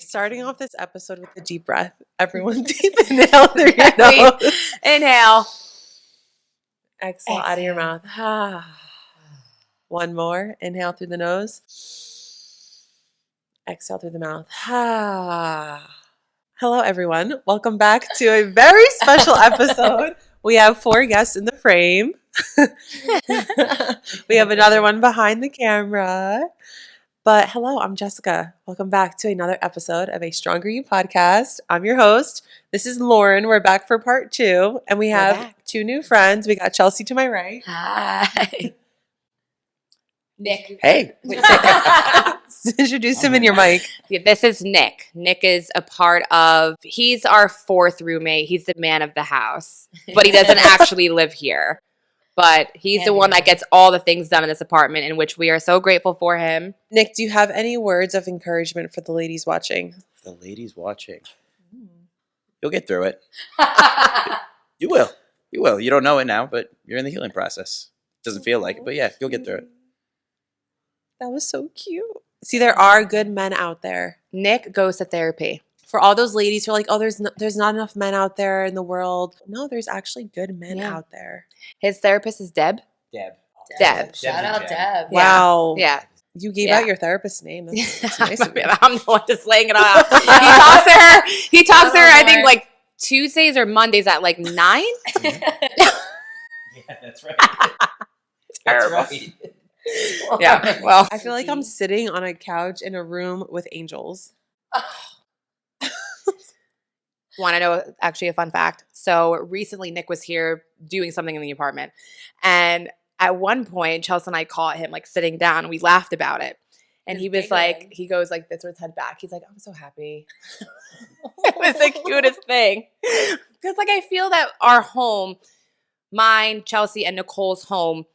Starting off this episode with a deep breath. Everyone deep inhale through your nose. Inhale. Exhale out of your mouth. One more. Inhale through the nose. Exhale through the mouth. Hello, everyone. Welcome back to a very special episode. We have 4 guests in the frame. We have another one behind the camera. But hello, I'm Jessica. Welcome back to another episode of A Stronger You podcast. I'm your host. This is Lauren. We're back for part 2. And we have 2 new friends. We got Chelsea to my right. Hi. Nick. Hey. Introduce him in your mic. Yeah, this is Nick. Nick is a part of, he's our 4th roommate. He's the man of the house, but he doesn't actually live here. But he's the one that gets all the things done in this apartment, in which we are so grateful for him. Nick, do you have any words of encouragement for the ladies watching? The ladies watching. You'll get through it. You will. You will. You don't know it now, but you're in the healing process. Doesn't feel like it, but yeah, you'll get through it. That was so cute. See, there are good men out there. Nick goes to therapy. For all those ladies who are like, oh, there's not enough men out there in the world. No, there's actually good men out there. His therapist is Deb. Deb. Shout out Deb. Wow. Yeah. You gave out your therapist's name. That's nice of you. I'm the one just laying it out. He talks to her, I think, like Tuesdays or Mondays at like 9. Yeah, that's right. Terrible. That's right. Yeah. Well, I feel like I'm sitting on a couch in a room with angels. want to know actually a fun fact? So recently Nick was here doing something in the apartment. And at one point, Chelsea and I caught him like sitting down and we laughed about it. And he was like, he goes like this with his head back. He's like, I'm so happy. It was the cutest thing. Because like I feel that our home, mine, Chelsea, and Nicole's home,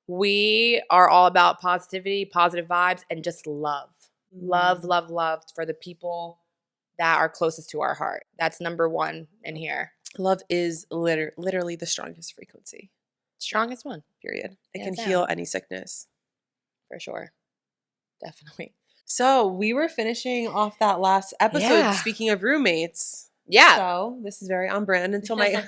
we are all about positivity, positive vibes, and just love. Love, love, love for the people that are closest to our heart. That's number 1 in here. Love is literally the strongest frequency. Strongest one. Period. It Hands can down. heal any sickness. For sure. Definitely. So we were finishing off that last episode, speaking of roommates. Yeah. So this is very on brand. Until my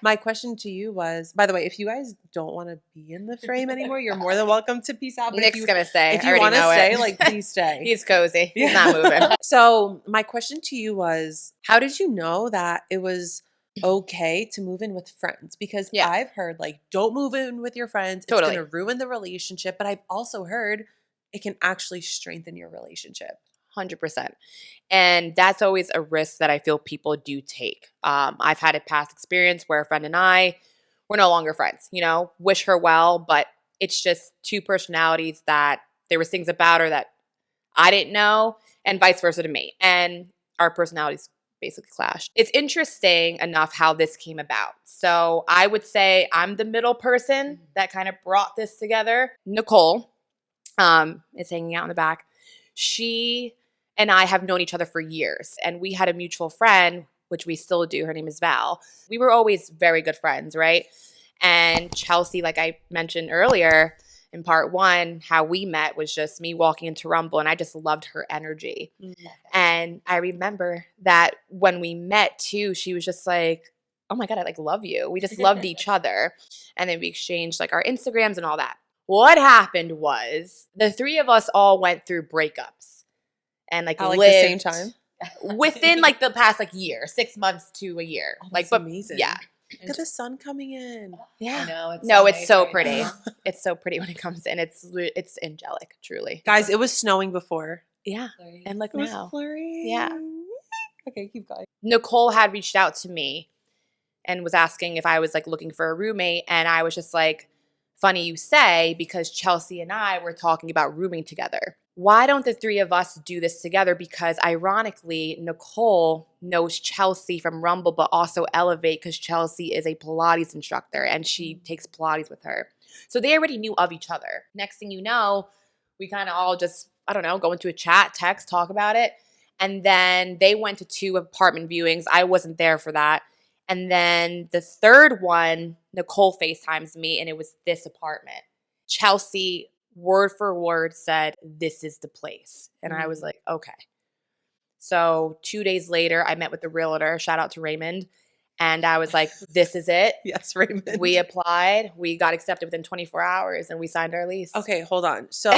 my question to you was, by the way, if you guys don't want to be in the frame anymore, you're more than welcome to peace out. But Nick's going to stay. If you want to stay, like, please stay. He's cozy. He's not moving. So my question to you was, how did you know that it was okay to move in with friends? Because I've heard, like, don't move in with your friends. It's going to ruin the relationship. But I've also heard it can actually strengthen your relationship. 100%. And that's always a risk that I feel people do take. I've had a past experience where a friend and I were no longer friends, wish her well, but it's just 2 personalities that there was things about her that I didn't know and vice versa to me. And our personalities basically clashed. It's interesting enough how this came about. So I would say I'm the middle person that kind of brought this together. Nicole is hanging out in the back. She and I have known each other for years, and we had a mutual friend, which we still do. Her name is Val. We were always very good friends, right? And Chelsea, like I mentioned earlier in part 1, how we met was just me walking into Rumble, and I just loved her energy. Mm-hmm. And I remember that when we met too, she was just like, oh my God, I love you. We just loved each other. And then we exchanged like our Instagrams and all that. What happened was the 3 of us all went through breakups and lived the same time within the past year, 6 months to a year. Oh, that's amazing. Yeah. Look at the sun coming in. Yeah. I know. It's It's so pretty. It's so pretty when it comes in. It's angelic, truly. Guys, it was snowing before. Yeah. And look It was now. flurry. Yeah. Okay, keep going. Nicole had reached out to me and was asking if I was looking for a roommate, and I was just like, funny you say, because Chelsea and I were talking about rooming together. Why don't the 3 of us do this together? Because ironically, Nicole knows Chelsea from Rumble, but also Elevate, because Chelsea is a Pilates instructor and she takes Pilates with her. So they already knew of each other. Next thing you know, we kind of all just, go into a chat, text, talk about it. And then they went to 2 apartment viewings. I wasn't there for that. And then the 3rd one, Nicole FaceTimes me, and it was this apartment. Chelsea, word for word, said, this is the place. And I was like, okay. So 2 days later, I met with the realtor. Shout out to Raymond. And I was like, this is it. Yes, Raymond. We applied. We got accepted within 24 hours and we signed our lease. Okay, hold on. So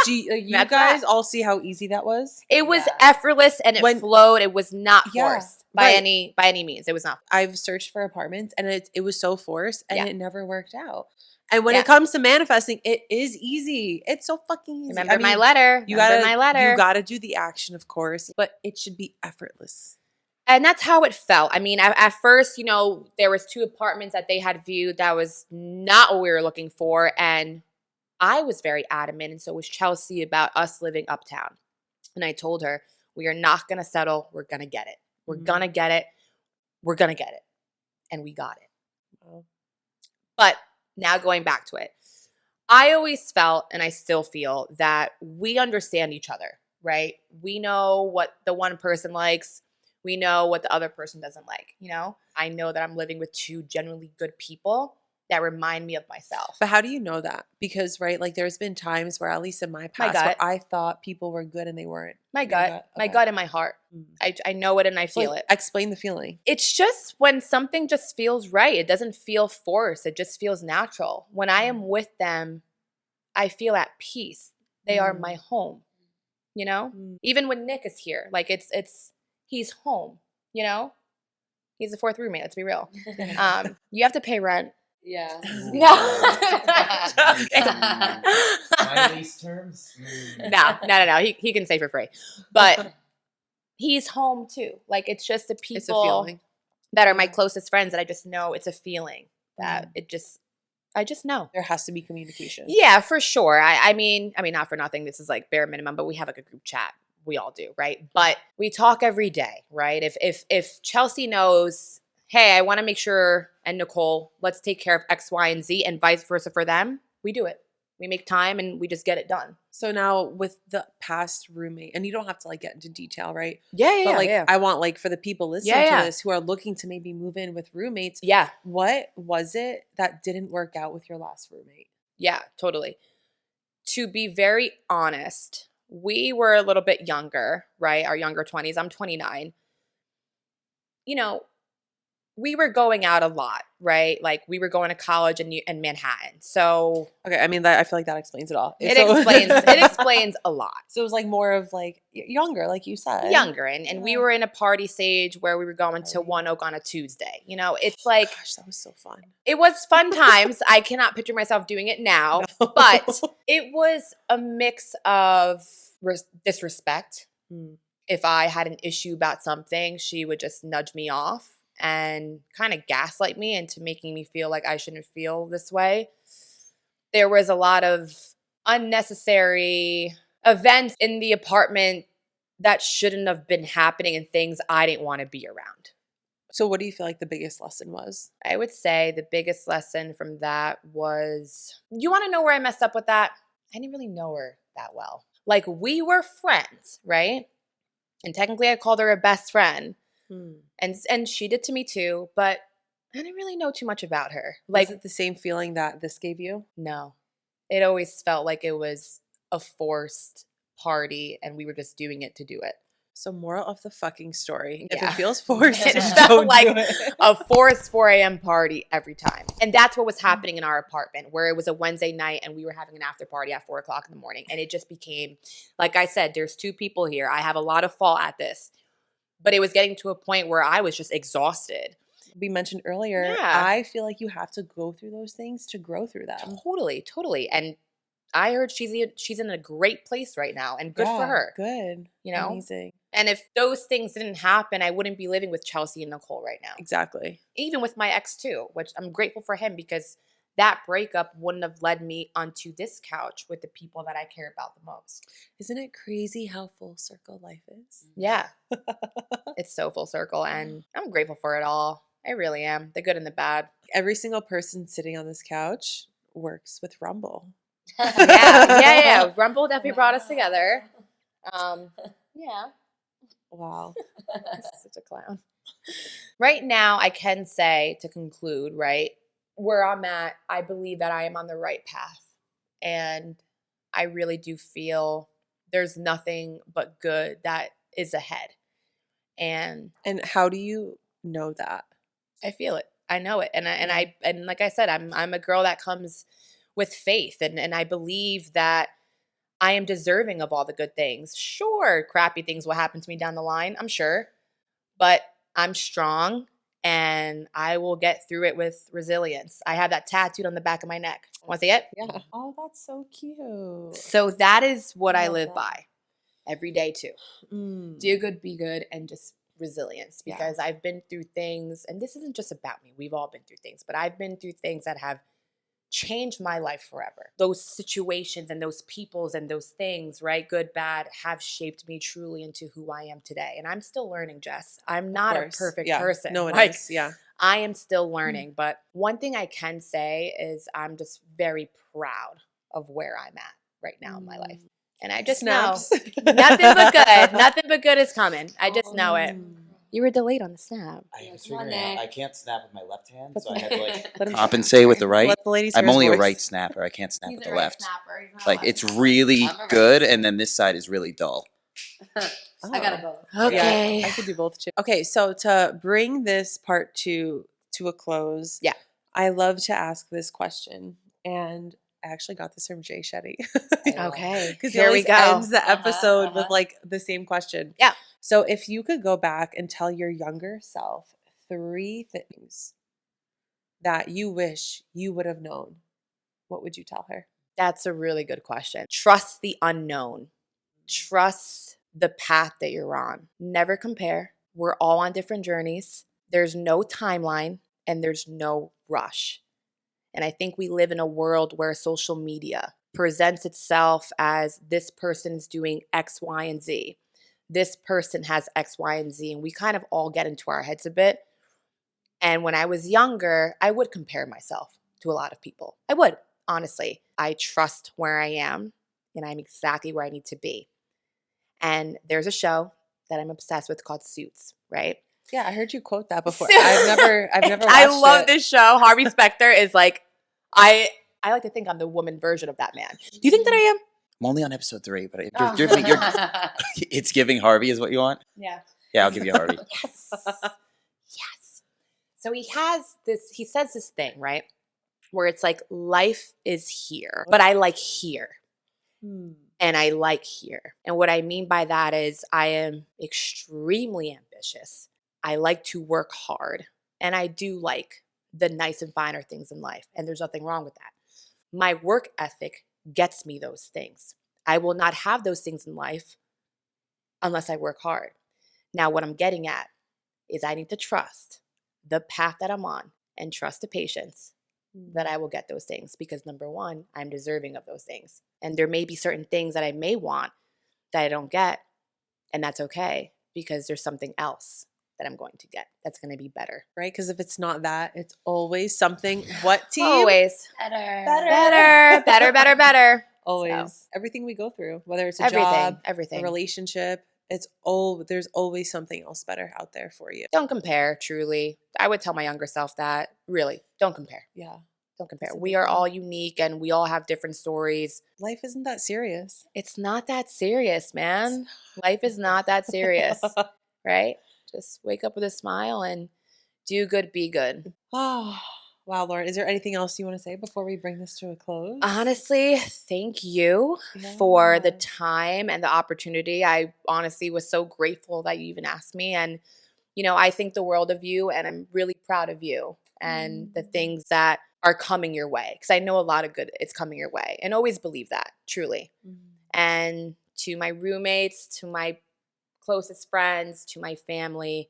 do you guys that. all see how easy that was? It was effortless and it flowed. It was not forced by any means. It was not. I've searched for apartments and it was so forced and it never worked out. And when it comes to manifesting, it is easy. It's so fucking easy. Remember my letter. You gotta do the action, of course, but it should be effortless. And that's how it felt. I mean, at first, you know, there was 2 apartments that they had viewed that was not what we were looking for. And I was very adamant, and so was Chelsea, about us living uptown. And I told her, we are not going to settle. We're going to get it. We're going to get it. We're going to get it. And we got it. Wow. But now going back to it, I always felt, and I still feel, that we understand each other, right? We know what the one person likes. We know what the other person doesn't like, you know? I know that I'm living with 2 genuinely good people that remind me of myself. But how do you know that? Because, right, like there's been times where, at least in my past, where I thought people were good and they weren't. My gut. Okay. My gut and my heart. I know it and I feel it. Explain the feeling. It's just when something just feels right. It doesn't feel forced. It just feels natural. When I am with them, I feel at peace. They are my home, you know? Even when Nick is here, like he's home, you know? He's the 4th roommate, let's be real. You have to pay rent. Yeah. No. My lease terms? No. He can stay for free. But he's home too. Like, it's just the people that are my closest friends that I just know. It's a feeling that I just know. There has to be communication. Yeah, for sure. I mean, not for nothing. This is like bare minimum, but we have like a group chat. We all do, right? But we talk every day, right? If Chelsea knows, hey, I want to make sure, and Nicole, let's take care of X, Y, and Z, and vice versa for them, we do it. We make time and we just get it done. So now with the past roommate, and you don't have to like get into detail, right? Yeah. I want like for the people listening to this who are looking to maybe move in with roommates. Yeah. What was it that didn't work out with your last roommate? Yeah, totally. To be very honest, we were a little bit younger, right? Our younger 20s. I'm 29. You know, we were going out a lot, right? Like we were going to college in Manhattan. So okay, I mean, I feel like that explains it all. It explains a lot. So it was like more of like younger, like you said. Younger. And we were in a party stage where we were going to One Oak on a Tuesday. You know, it's like, gosh, that was so fun. It was fun times. I cannot picture myself doing it now, but it was a mix of disrespect. If I had an issue about something, she would just nudge me off and kind of gaslight me into making me feel like I shouldn't feel this way. There was a lot of unnecessary events in the apartment that shouldn't have been happening and things I didn't want to be around. So what do you feel like the biggest lesson was? I would say the biggest lesson from that was, you want to know where I messed up with that? I didn't really know her that well. Like, we were friends, right? And technically I called her a best friend. And she did to me too, but I didn't really know too much about her. Like, was it the same feeling that this gave you? No. It always felt like it was a forced party and we were just doing it to do it. So moral of the fucking story, if it feels forced, it felt like a forced 4 a.m. party every time. And that's what was happening in our apartment, where it was a Wednesday night and we were having an after party at 4 o'clock in the morning. And it just became, like I said, there's 2 people here. I have a lot of fault at this. But it was getting to a point where I was just exhausted. We mentioned earlier, I feel like you have to go through those things to grow through them. Totally. And I heard she's in a great place right now, and good for her. Good. You know? Amazing. And if those things didn't happen, I wouldn't be living with Chelsea and Nicole right now. Exactly. Even with my ex too, which I'm grateful for him, because that breakup wouldn't have led me onto this couch with the people that I care about the most. Isn't it crazy how full circle life is? Yeah. It's so full circle, and I'm grateful for it all. I really am. The good and the bad. Every single person sitting on this couch works with Rumble. Yeah. Rumble definitely brought us together. Yeah. Wow. Such a clown. Right now, I can say, to conclude, right, where I'm at, I believe that I am on the right path. And I really do feel there's nothing but good that is ahead. And how do you know that? I feel it. I know it. And like I said, I'm a girl that comes with faith, and I believe that I am deserving of all the good things. Sure, crappy things will happen to me down the line, I'm sure. But I'm strong and I will get through it with resilience. I have that tattooed on the back of my neck. Want to see it? Yeah. Oh, that's so cute. So that is what I live that. by every day too. Do good, be good, and just resilience, because I've been through things, and this isn't just about me. We've all been through things, but I've been through things that have changed my life forever. Those situations and those peoples and those things, right, good, bad, have shaped me truly into who I am today. And I'm still learning, Jess. I'm not a perfect person. No one like, is. Yeah. I am still learning. But one thing I can say is I'm just very proud of where I'm at right now in my life. And I just know nothing but good. Nothing but good is coming. I just know it. You were delayed on the snap. I was figuring out I can't snap with my left hand, so I had to compensate with the right. Let the ladies I'm hear his only a voice. right snapper. I can't snap with the left. Snapper. Like it's really good, and then this side is really dull. I got it both. Okay. Yeah, I could do both too. Okay, so to bring this part to a close, I love to ask this question, and I actually got this from Jay Shetty. Okay, because he always ends the episode with like the same question. Yeah. So if you could go back and tell your younger self 3 things that you wish you would have known, what would you tell her? That's a really good question. Trust the unknown. Trust the path that you're on. Never compare. We're all on different journeys. There's no timeline and there's no rush. And I think we live in a world where social media presents itself as this person's doing X, Y, and Z. This person has X, Y, and Z. And we kind of all get into our heads a bit. And when I was younger, I would compare myself to a lot of people. I would, honestly. I trust where I am and I'm exactly where I need to be. And there's a show that I'm obsessed with called Suits, right? Yeah, I heard you quote that before. I've never watched I love it. this show. Harvey Specter is like, I like to think I'm the woman version of that man. Do you think that I am? I'm only on episode 3, but you're it's giving Harvey is what you want? Yeah. Yeah, I'll give you Harvey. Yes. Yes. So he says this thing, right? Where it's like, life is here, but I like here. And I like here. And what I mean by that is I am extremely ambitious. I like to work hard. And I do like the nice and finer things in life. And there's nothing wrong with that. My work ethic gets me those things. I will not have those things in life unless I work hard. Now, what I'm getting at is I need to trust the path that I'm on and trust the patience that I will get those things, because number one, I'm deserving of those things. And there may be certain things that I may want that I don't get, and that's okay, because there's something else that I'm going to get that's going to be better. Right? Because if it's not that, it's always something. What team? Always. Better. Always. So. Everything we go through, whether it's a job, a relationship, there's always something else better out there for you. Don't compare, truly. I would tell my younger self that. Really, don't compare. Yeah. Don't compare. We are all unique and we all have different stories. Life isn't that serious. It's not that serious, man. Life is not that serious, right? Just wake up with a smile and do good, be good. Oh, wow, Lauren. Is there anything else you want to say before we bring this to a close? Honestly, thank you for the time and the opportunity. I honestly was so grateful that you even asked me. And, I think the world of you, and I'm really proud of you and the things that are coming your way. Because I know a lot of good is coming your way. And always believe that, truly. And to my roommates, to my closest friends, to my family,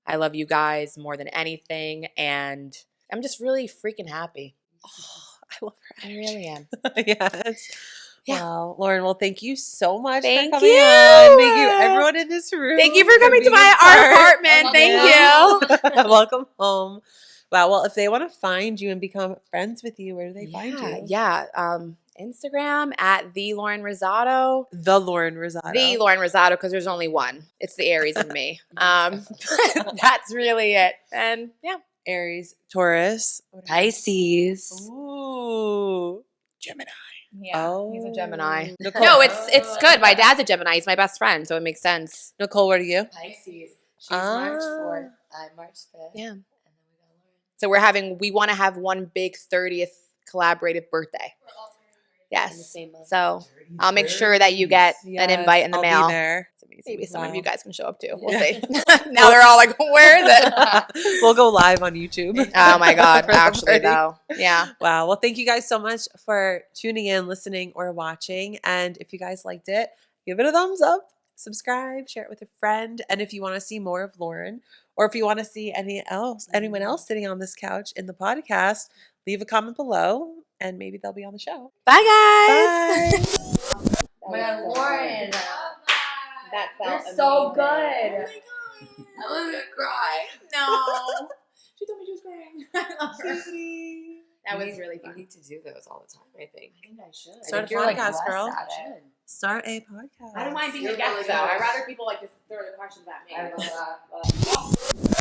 I love you guys more than anything. And I'm just really freaking happy. Oh, I love her. I really am. Yes. Yeah. Wow. Lauren, well, thank you so much for coming on. Thank you, everyone in this room. Thank you for coming to our apartment. Thank you. Welcome home. Wow. Well, if they want to find you and become friends with you, where do they find you? Yeah. Instagram at the Lauren Rosado. The Lauren Rosado. The Lauren Rosado, because there's only one. It's the Aries in me. That's really it. And yeah. Aries, Taurus, Pisces. Ooh. Gemini. Yeah, he's a Gemini. Nicole. No, it's good. My dad's a Gemini. He's my best friend, so it makes sense. Nicole, what are you? Pisces. She's March 4th. I'm March 5th. Yeah. And then we got Lauren. So we want to have one big 30th collaborative birthday. Yes. In the same month. So I'll make sure that you get an invite in the I'll mail. Be there. Maybe some of Wow. you guys can show up too. We'll see. Now they're all like, where is it? We'll go live on YouTube. Oh my God. For the Actually, party. though. Yeah. Wow. Well, thank you guys so much for tuning in, listening, or watching. And if you guys liked it, give it a thumbs up, subscribe, share it with a friend. And if you want to see more of Lauren, or if you want to see anyone else sitting on this couch in the podcast, leave a comment below and maybe they'll be on the show. Bye, guys. Bye. Oh my God, Lauren. That You're felt so amazing. good. Oh my God. I was gonna cry. No. She told me she was crying. I love her. That was really You fun. need to do those all the time, I think. I think I should. Start a you're, like, podcast, blessed girl. at it. Start a podcast. I don't mind being You're a guest, really though. good. I'd rather people, like, just throw the questions at me. I love that.